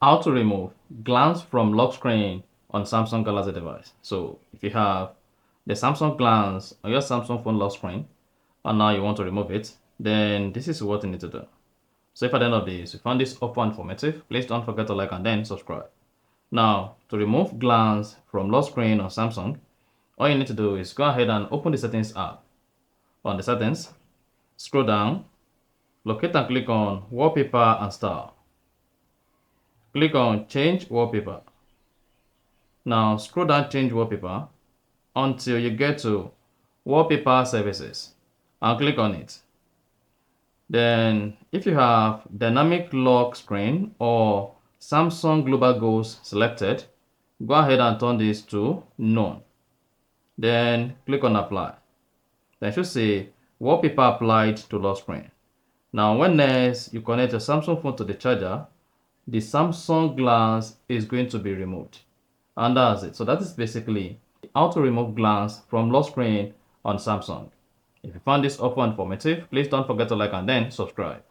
How to remove glance from lock screen on Samsung Galaxy device. So if you have the Samsung glance on your Samsung phone lock screen and now you want to remove it, then this is what you need to do. So if at the end of this you found this offer informative, please don't forget to like and then subscribe. Now to remove glance from lock screen on Samsung, all you need to do is go ahead and open the settings app. On the settings, scroll down, locate and click on wallpaper and style. Click on change wallpaper. Now scroll down change wallpaper until you get to wallpaper services and click on it. Then if you have dynamic lock screen or Samsung global goals selected, go ahead and turn this to none. Then click on apply. Then you should say wallpaper applied to lock screen. Now when next you connect your Samsung phone to the charger, the Samsung glance is going to be removed. And that's it. So that is basically how to remove glance from lock screen on Samsung. If you found this offer informative, please don't forget to like and then subscribe.